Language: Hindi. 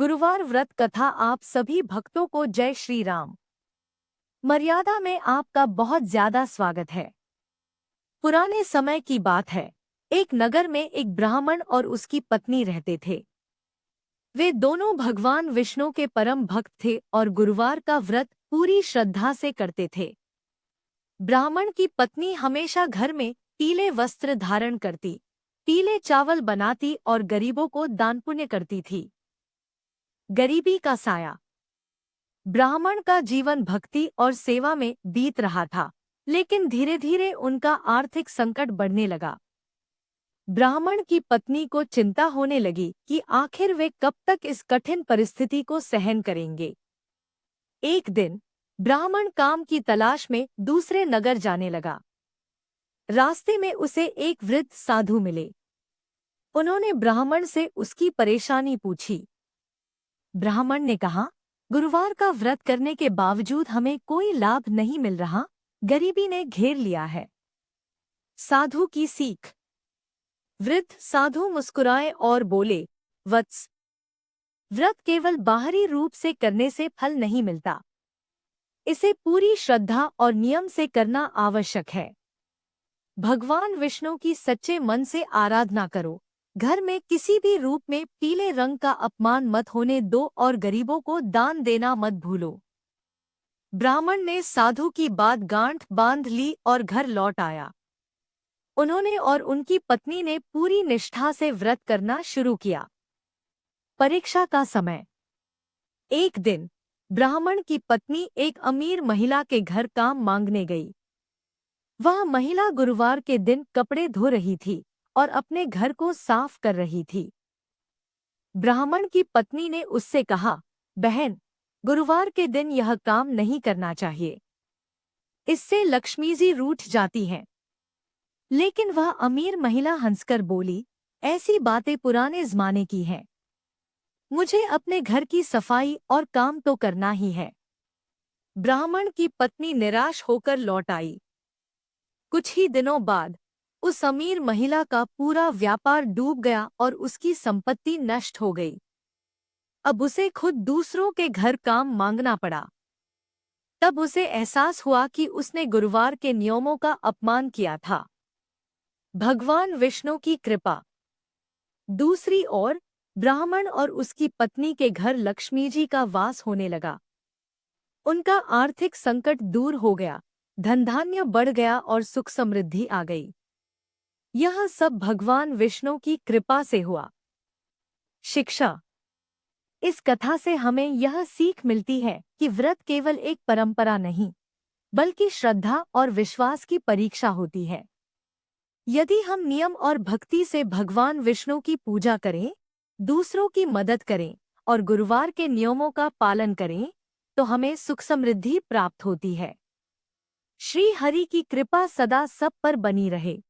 गुरुवार व्रत कथा आप सभी भक्तों को जय श्री राम। मर्यादा में आपका बहुत ज्यादा स्वागत है। पुराने समय की बात है। एक नगर में एक ब्राह्मण और उसकी पत्नी रहते थे। वे दोनों भगवान विष्णु के परम भक्त थे और गुरुवार का व्रत पूरी श्रद्धा से करते थे। ब्राह्मण की पत्नी हमेशा घर में पीले वस्त्र धारण करती, पीले चावल बनाती और गरीबों को दान पुण्य करती थी। गरीबी का साया। ब्राह्मण का जीवन भक्ति और सेवा में बीत रहा था, लेकिन धीरे धीरे उनका आर्थिक संकट बढ़ने लगा। ब्राह्मण की पत्नी को चिंता होने लगी कि आखिर वे कब तक इस कठिन परिस्थिति को सहन करेंगे। एक दिन ब्राह्मण काम की तलाश में दूसरे नगर जाने लगा। रास्ते में उसे एक वृद्ध साधु मिले। उन्होंने ब्राह्मण से उसकी परेशानी पूछी। ब्राह्मण ने कहा, गुरुवार का व्रत करने के बावजूद हमें कोई लाभ नहीं मिल रहा, गरीबी ने घेर लिया है। साधु की सीख। वृद्ध साधु मुस्कुराए और बोले, वत्स, व्रत केवल बाहरी रूप से करने से फल नहीं मिलता। इसे पूरी श्रद्धा और नियम से करना आवश्यक है। भगवान विष्णु की सच्चे मन से आराधना करो। घर में किसी भी रूप में पीले रंग का अपमान मत होने दो और गरीबों को दान देना मत भूलो। ब्राह्मण ने साधु की बात गांठ बांध ली और घर लौट आया। उन्होंने और उनकी पत्नी ने पूरी निष्ठा से व्रत करना शुरू किया। परीक्षा का समय। एक दिन ब्राह्मण की पत्नी एक अमीर महिला के घर काम मांगने गई। वह महिला गुरुवार के दिन कपड़े धो रही थी और अपने घर को साफ कर रही थी। ब्राह्मण की पत्नी ने उससे कहा, बहन, गुरुवार के दिन यह काम नहीं करना चाहिए। इससे लक्ष्मी जी रूठ जाती हैं। लेकिन वह अमीर महिला हंसकर बोली, ऐसी बातें पुराने जमाने की हैं। मुझे अपने घर की सफाई और काम तो करना ही है। ब्राह्मण की पत्नी निराश होकर लौट आई। कुछ ही दिनों बाद उस अमीर महिला का पूरा व्यापार डूब गया और उसकी संपत्ति नष्ट हो गई। अब उसे खुद दूसरों के घर काम मांगना पड़ा। तब उसे एहसास हुआ कि उसने गुरुवार के नियमों का अपमान किया था। भगवान विष्णु की कृपा। दूसरी ओर ब्राह्मण और उसकी पत्नी के घर लक्ष्मी जी का वास होने लगा। उनका आर्थिक संकट दूर हो गया, धन धान्य बढ़ गया और सुख समृद्धि आ गई। यह सब भगवान विष्णु की कृपा से हुआ। शिक्षा। इस कथा से हमें यह सीख मिलती है कि व्रत केवल एक परंपरा नहीं, बल्कि श्रद्धा और विश्वास की परीक्षा होती है। यदि हम नियम और भक्ति से भगवान विष्णु की पूजा करें, दूसरों की मदद करें और गुरुवार के नियमों का पालन करें, तो हमें सुख समृद्धि प्राप्त होती है। श्री हरि की कृपा सदा सब पर बनी रहे।